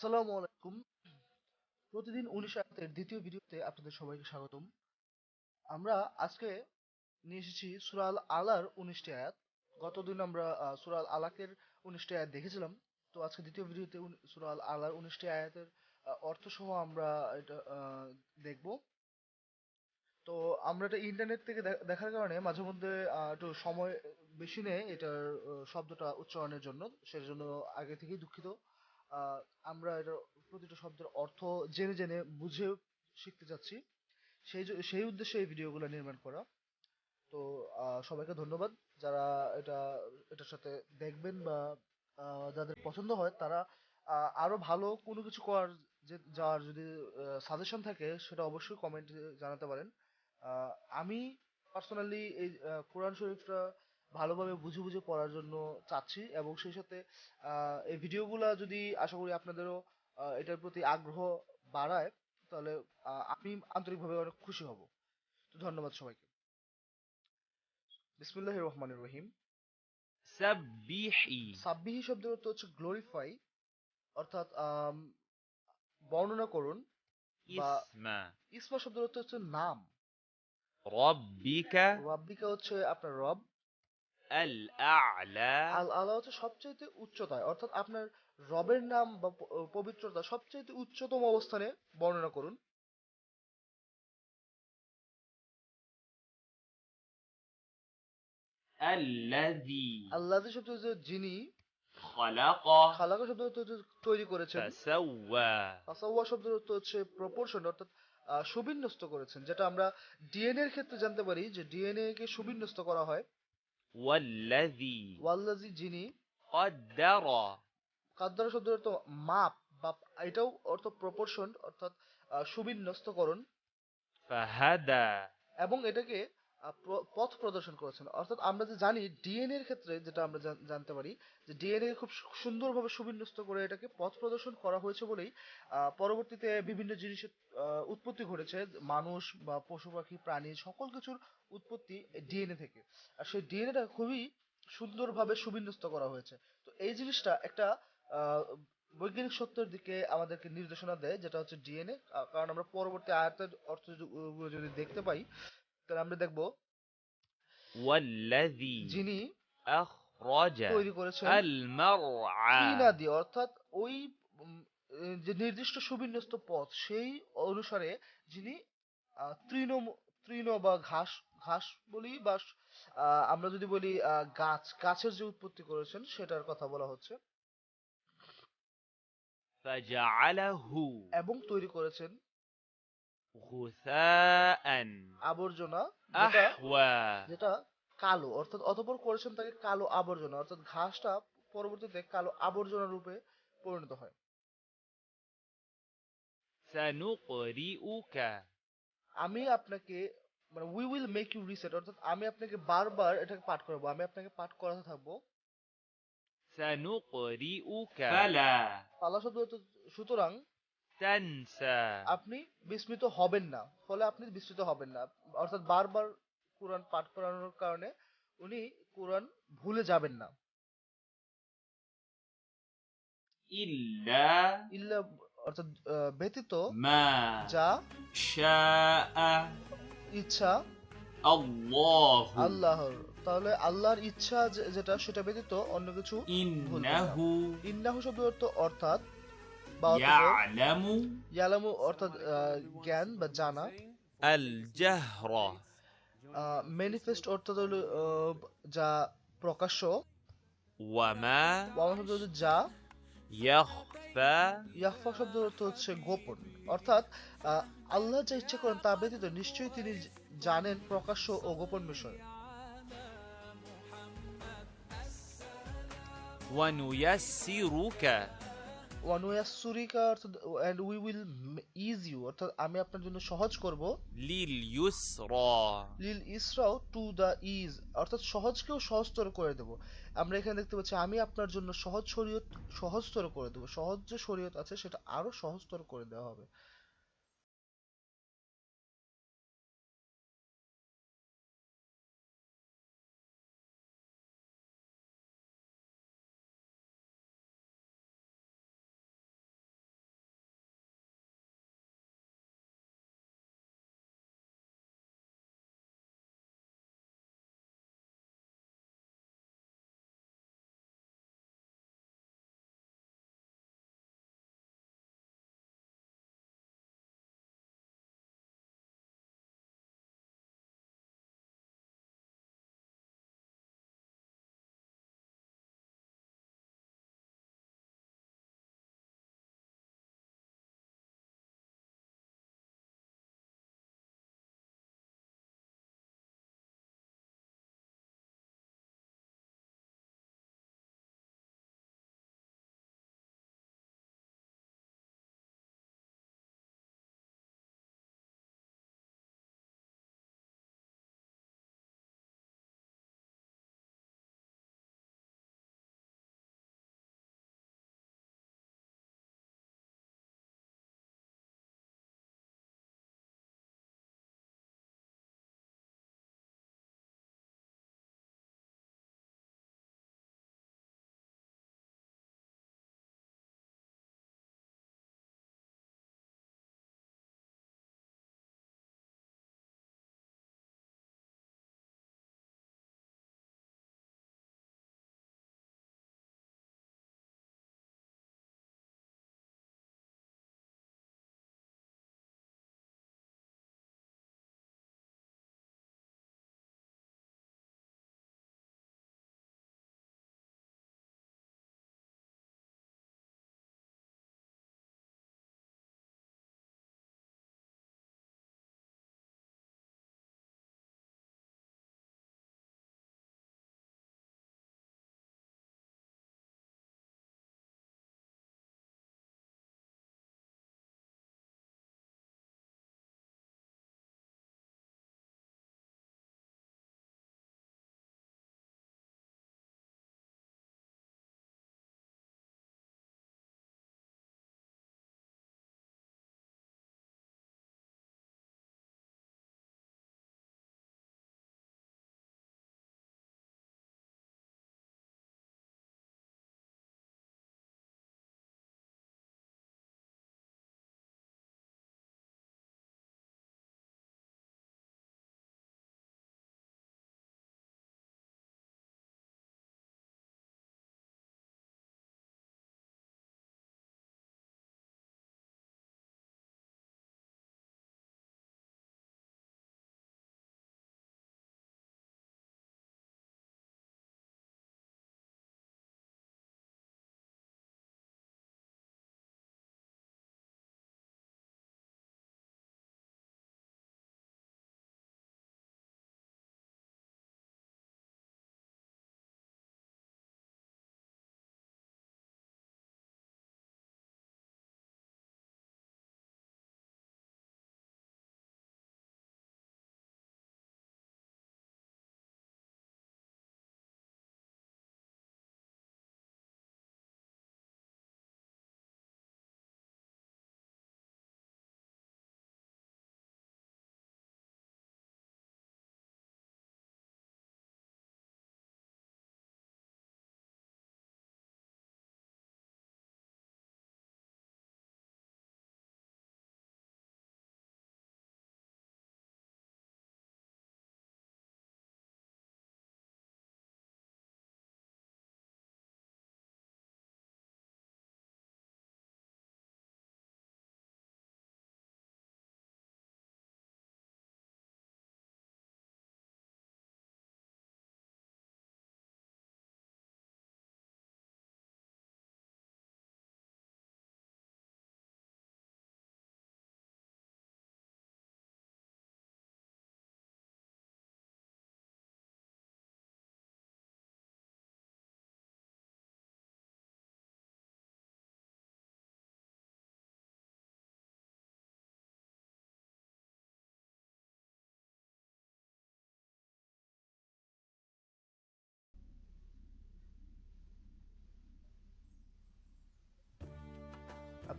আসসালামু আলাইকুম। প্রতিদিন ১৯ আয়াতের দ্বিতীয় ভিডিওতে আপনাদের সবাইকে স্বাগতম। আমরা আজকে নিয়ে এসেছি সূরা আল আলার ১৯টি আয়াত। গতদিন আমরা সূরা আল আলাকের ১৯টি আয়াত দেখেছিলাম। তো আজকে দ্বিতীয় ভিডিওতে সূরা আল আলার ১৯টি আয়াতের অর্থ সহ আমরা এটা দেখব। তো আমরা এটা ইন্টারনেট থেকে দেখার কারণে মাঝে মধ্যে একটু সময় বেশি নেয় এটার শব্দটা উচ্চারণের জন্য। সেজন্য আগে থেকেই দুঃখিত। আহ, আমরা এটার প্রতিটা শব্দের অর্থ জেনে জেনে বুঝে শিখতে চাচ্ছি। সেই উদ্দেশ্যে এই ভিডিওগুলো নির্মাণ করা। তো সবাইকে ধন্যবাদ যারা এটা এটার সাথে দেখবেন বা যাদের পছন্দ হয় তারা আরো ভালো কোনো কিছু করার যার যদি সাজেশন থাকে সেটা অবশ্যই কমেন্টে জানাতে পারেন। আহ, আমি পার্সোনালি এই কোরআন শরীফটা ভালোভাবে বুঝে বুঝে পড়ার জন্য চাচ্ছি এবং সেই সাথে এই ভিডিওগুলা যদি আশা করি আপনাদেরও এটার প্রতি আগ্রহ বাড়ায় তাহলে আমি আন্তরিকভাবে অনেক খুশি হব। তো ধন্যবাদ সবাইকে। বিসমিল্লাহির রহমানির রহিম। سبحي সাব্বিহি শব্দের অর্থ হচ্ছে গ্লোরিফাই, অর্থাৎ বর্ণনা করুন, বা اسم ইসমা শব্দের অর্থ হচ্ছে নাম। ربك রাব্বিকা হচ্ছে আপনার রব। الأعلى আল আলা হচ্ছে সবচাইতে উচ্চতায়, অর্থাৎ আপনার রবের নাম বা পবিত্রতা সবচাইতে উচ্চতম অবস্থানে বর্ণনা করুন। الذي আল্লাহ শব্দ হচ্ছে যিনি। خلق খালাকা শব্দের অর্থ হচ্ছে তৈরি করেছেন। فسوى তাসাওয়া শব্দের অর্থ হচ্ছে প্রপোর্শন, অর্থাৎ সুবিন্যস্ত করেছেন, যেটা আমরা ডিএনএ এর ক্ষেত্রে জানতে পারি যে ডিএনএ কে সুবিন্যস্ত করা হয়। والذي ওয়াল্লাজি যিনি। قدر কাদ্দার শব্দের অর্থ মাপ বা এটাও অর্থ প্রপোর্শন, অর্থাৎ সুবিন্যস্তকরণ, فهدى এবং এটাকে পথ প্রদর্শন করেছেন। অর্থাৎ আমরা যে জানি ডিএনএ এর ক্ষেত্রে যেটা আমরা জানতে পারি যে ডিএনএ খুব সুন্দরভাবে সুবিন্যস্ত করে এটাকে পথ প্রদর্শন করা হয়েছে বলেই পরবর্তীতে বিভিন্ন জিনিসের উৎপত্তি ঘটেছে। মানুষ বা পশু পাখি প্রাণী সকল কিছুর উৎপত্তি ডিএনএ থেকে। আর সেই ডিএনএটা খুবই সুন্দরভাবে সুবিন্যস্ত করা হয়েছে। তো এই জিনিসটা একটা আহ, বৈজ্ঞানিক সত্যের দিকে আমাদেরকে নির্দেশনা দেয়, যেটা হচ্ছে ডিএনএ। কারণ আমরা পরবর্তী আয়াতের অর্থ যদি দেখতে পাই তাহলে আমরা দেখব والذي যিনি أخرج তৈরি করেছেন কি المرعى না দিয়ে, অর্থাৎ ওই উম, যে নির্দিষ্ট সুবিন্যস্ত পথ সেই অনুসারে যিনি তৃণ তৃণ বা ঘাস ঘাস বলি বা আমরা যদি বলি গাছের যে উৎপত্তি করেছেন সেটার কথা বলা হচ্ছে। فجعله এবং তৈরি করেছেন غثاء আবর্জনা, যেটা أحوى যেটা কালো, অর্থাৎ অতঃপর করেছেন তাকে কালো আবর্জনা, অর্থাৎ ঘাসটা পরবর্তীতে কালো আবর্জনা রূপে পরিণত হয়। سنقرئك আমি আপনাকে, মানে we will make you recite, অর্থাৎ আমি আপনাকে বারবার এটাকে পাঠ করাবো, আমি আপনাকে পাঠ করাতে থাকবো। سنقرئك فلا পালা শব্দ অর্থ সুতরাং تنسى আপনি বিস্মিত হবেন না, ফলে আপনি বিস্মিত হবেন না, অর্থাৎ বারবার কোরআন পাঠ করানোর কারণে উনি কোরআন ভুলে যাবেন না। إلا ইল্লা অর্থাৎ ব্যতীত, ما যা شاء ইচ্ছা الله আল্লাহর, তাহলে আল্লাহর ইচ্ছা যেটা সেটা ব্যতীত অন্য কিছু ভুলবেন না। إنه ইন্নাহু শব্দ অর্থ অর্থাৎ বা অতঃপর। يعلم ইয়ালামু অর্থাৎ জ্ঞান বা জানা। الجهر ম্যানিফেস্ট অর্থাৎ হলো যা প্রকাশ্য। وما ওয়ামা শব্দ হচ্ছে যা। يخفى ইয়াখফা শব্দ অর্থ হচ্ছে গোপন, অর্থাৎ আহ, আল্লাহ যা ইচ্ছা করেন তা ব্যতীত নিশ্চয়ই তিনি জানেন প্রকাশ্য ও গোপন বিষয়। ونيسرك ওয়ানুয়াসসুরিকা অর্থাৎ and we will ease you, অর্থাৎ আমি আপনার জন্য সহজ করব। لليسرى লিল ইসরাও টু দা ইজ, অর্থাৎ সহজকেও সহজতর করে দেব। আমরা এখানে দেখতে পাচ্ছি আমি আপনার জন্য সহজ শরীয়ত সহজতর করে দেবো, সহজ যে শরীয়ত আছে সেটা আরো সহজতর করে দেওয়া হবে।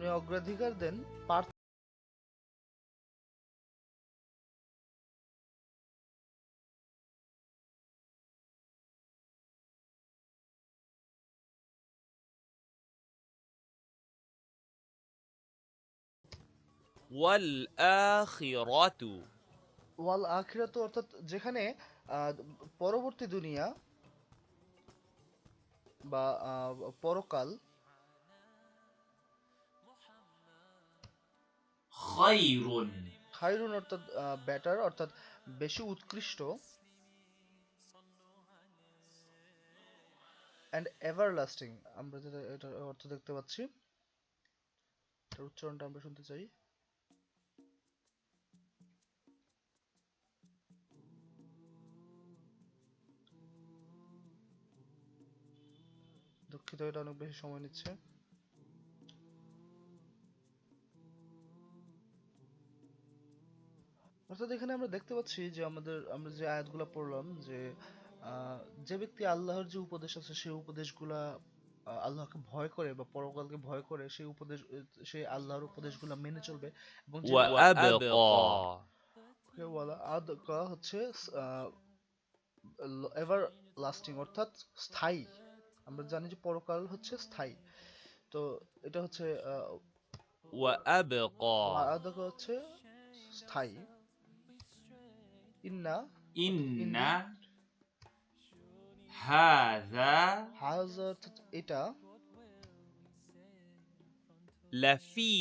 আপনি অগ্রাধিকার দেন প্রার্থনা والآخرة ওয়াল আখিরাত, অর্থাৎ যেখানে আহ, পরবর্তী দুনিয়া বা পরকাল, خير খায়রুন অর্থাৎ বেটার, অর্থাৎ বেশি উৎকৃষ্ট, অ্যান্ড এভারলাস্টিং। আমরা যেটা এটার অর্থ দেখতে পাচ্ছি, এটার উচ্চারণটা আমরা শুনতে চাই। দুঃখিত, এটা অনেক বেশি সময় নিচ্ছে। অর্থাৎ এখানে আমরা দেখতে পাচ্ছি যে আমরা যে আয়াতগুলো পড়লাম, যে আহ, যে ব্যক্তি আল্লাহর যে উপদেশ আছে সেই উপদেশগুলা আল্লাহকে ভয় করে বা পরকালকে ভয় করে, সেই উপদেশ সেই আল্লাহর উপদেশগুলা মেনে চলবে, এবং যে وأبقى ওয়ালা আদকা হচ্ছে এভার লাস্টিং, অর্থাৎ স্থায়ী। আমরা জানি যে পরকাল হচ্ছে স্থায়ী। তো এটা হচ্ছে وأبقى আদকা হচ্ছে স্থায়ী। ইন্না অর্থাৎ إن ইন্নি, هذا হাজা অর্থাৎ এটা, لفي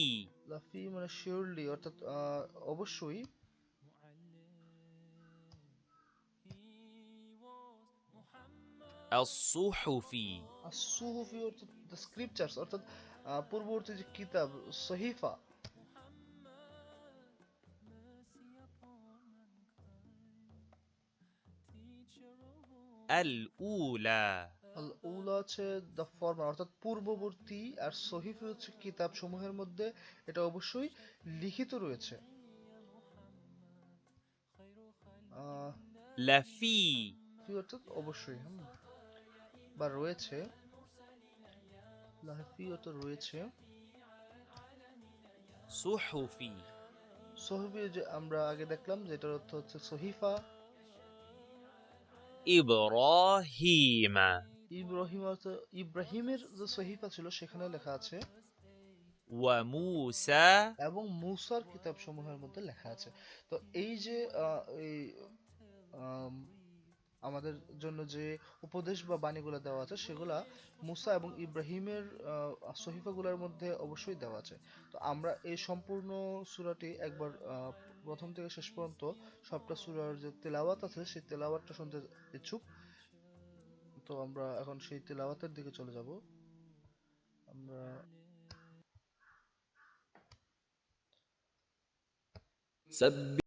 লাফি মানে শিওরলি, অর্থাৎ অবশ্যই, الصحف সুহুফি অর্থাৎ দ্য স্ক্রিপচার্স, অর্থাৎ পূর্ববর্তী যে কিতাব, সহিফা। الأولى আল উলা হচ্ছে দ্য ফরমার, অর্থাৎ পূর্ববর্তী, আর সহিফি হচ্ছে কিতাব সমূহের মধ্যে এটা অবশ্যই লিখিত রয়েছে। আহ, لفي ফি অর্থাৎ অবশ্যই, বা রয়েছে, লাফি অর্থাৎ রয়েছে। صحف সহিফি যে আমরা আগে দেখলাম যে এটার অর্থ হচ্ছে সহিফা। إبراهيم ইব্রাহিম অর্থাৎ ইব্রাহিমের যে সহিফা ছিল সেখানে লেখা আছে, وموسى এবং মুসার কিতাব সমূহের মধ্যে লেখা আছে। তো এই যে এই আম, আমাদের জন্য যে উপদেশ বা বাণীগুলো দেওয়া আছে সেগুলা মুসা এবং ইব্রাহিমের সহিফাগুলোর মধ্যে অবশ্যই দেওয়া আছে। তো আমরা এই সম্পূর্ণ সূরাটি একবার প্রথম থেকে শেষ পর্যন্ত সবটা সূরার যে তেলাওয়াত আছে সেই তেলাওয়াতটা শুনতে ইচ্ছুক। তো আমরা এখন সেই তেলাওয়াতের দিকে চলে যাব। আমরা سبح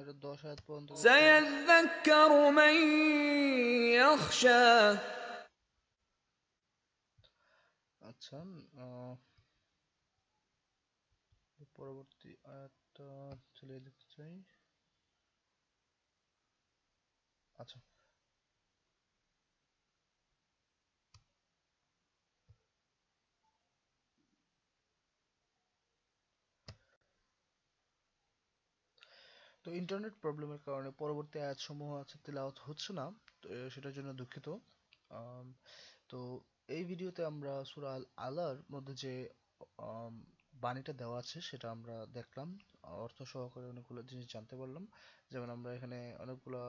এটা 10 আয়াত পর্যন্ত দেখতে হবে। سيذكر من يخشى আচ্ছা, আহ, পরবর্তী আয়াতটা চালিয়ে দেখতে চাই। আচ্ছা, তো ইন্টারনেট প্রবলেমের কারণে পরবর্তী আয়াতসমূহ আছে তেলাওয়াত হচ্ছে না। তো সেটার জন্য দুঃখিত। আম, তো এই ভিডিওতে আমরা সূরা আল আলার মধ্যে যে আম, বাণীটা দেওয়া আছে সেটা আমরা দেখলাম। অর্থ সহকারে অনেকগুলো জিনিস জানতে পারলাম। যেমন আমরা এখানে অনেকগুলা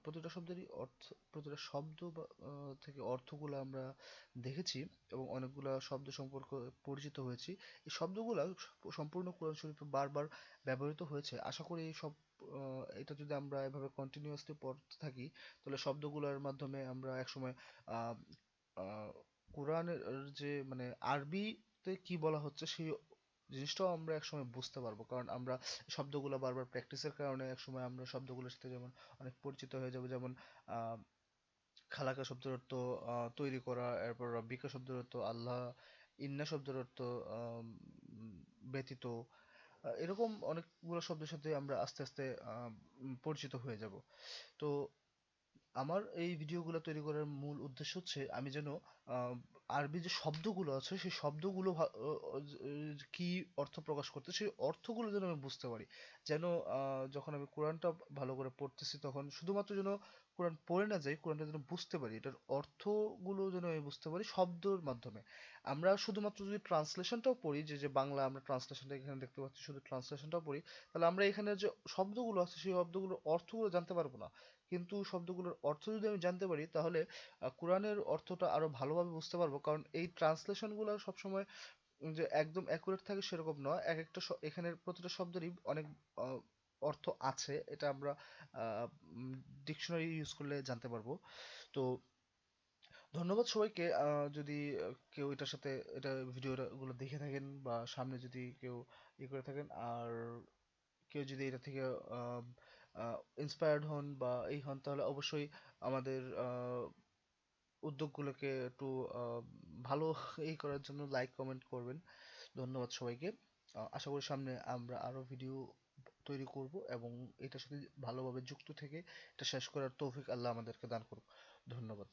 প্রতিটা শব্দেরই অর্থ, প্রতিটা শব্দ বা থেকে অর্থগুলো আমরা দেখেছি এবং অনেকগুলা শব্দ সম্পর্কে পরিচিত হয়েছি। এই শব্দগুলা সম্পূর্ণ কোরআন শরীফে বারবার ব্যবহৃত হয়েছে। আশা করি এই সব এটা যদি আমরা এভাবে কন্টিনিউয়াসলি পড়তে থাকি তাহলে শব্দগুলোর মাধ্যমে আমরা একসময় আহ আহ কোরআনের যে মানে আরবিতে কি বলা হচ্ছে সেই জিনিসটাও আমরা একসময় বুঝতে পারবো, কারণ আমরা শব্দগুলো বারবার প্র্যাকটিসের কারণে একসময় আমরা শব্দগুলোর সাথে যেমন অনেক পরিচিত হয়ে যাবো। যেমন আহ খালাকা শব্দের অর্থ তৈরি করা, এরপর রব্বিকা শব্দের অর্থ আল্লাহ, ইন্না শব্দের অর্থ আম, ব্যতীত, এরকম অনেকগুলো শব্দের সাথে আমরা আস্তে আস্তে পরিচিত হয়ে যাব। তো আমার এই ভিডিওগুলো তৈরি করার মূল উদ্দেশ্য হচ্ছে আমি যেন আহ, আরবি যে শব্দগুলো আছে সেই শব্দগুলো কি অর্থ প্রকাশ করতে সেই অর্থগুলো যেন আমি বুঝতে পারি। যেন যখন আমি কোরআনটা ভালো করে পড়তেছি তখন শুধুমাত্র যেন কোরআন পড়ে না যাই, কোরআনটা যেন বুঝতে পারি, এটার অর্থগুলো যেন আমি বুঝতে পারি শব্দের মাধ্যমে। আমরা শুধুমাত্র যদি ট্রান্সলেশনটাও পড়ি, যে যে বাংলা আমরা ট্রান্সলেশনটা এখানে দেখতে পাচ্ছি, শুধু ট্রান্সলেশনটাও পড়ি, তাহলে আমরা এখানে যে শব্দগুলো আছে সেই শব্দগুলোর অর্থগুলো জানতে পারবো না। কিন্তু শব্দগুলোর অর্থ যদি আমি জানতে পারি তাহলে কোরআনের অর্থটা আরো ভালোভাবে বুঝতে পারবো, কারণ এই ট্রান্সলেশনগুলো সবসময় যে একদম অ্যাকুরেট থাকে সেরকম নয়। এক একটা এখানের প্রতিটা শব্দেরই অনেক আহ, অর্থ আছে, এটা আমরা ডিকশনারি ইউজ করলে জানতে পারবো। তো ধন্যবাদ সবাইকে। যদি কেউ এটার সাথে এটা ভিডিও গুলো দেখে থাকেন বা সামনে যদি কেউ ই করে থাকেন, আর কেউ যদি এটা থেকে ইন্সপায়ার্ড হন বা এই হন, তাহলে অবশ্যই আমাদের উদ্যোগগুলোকে একটু ভালো এই করার জন্য লাইক কমেন্ট করবেন। ধন্যবাদ সবাইকে। আশা করি সামনে আমরা আরো ভিডিও তৈরি করব এবং এটার সাথে ভালোভাবে যুক্ত থেকে এটা শেষ করার তৌফিক আল্লাহ আমাদেরকে দান করুক। ধন্যবাদ।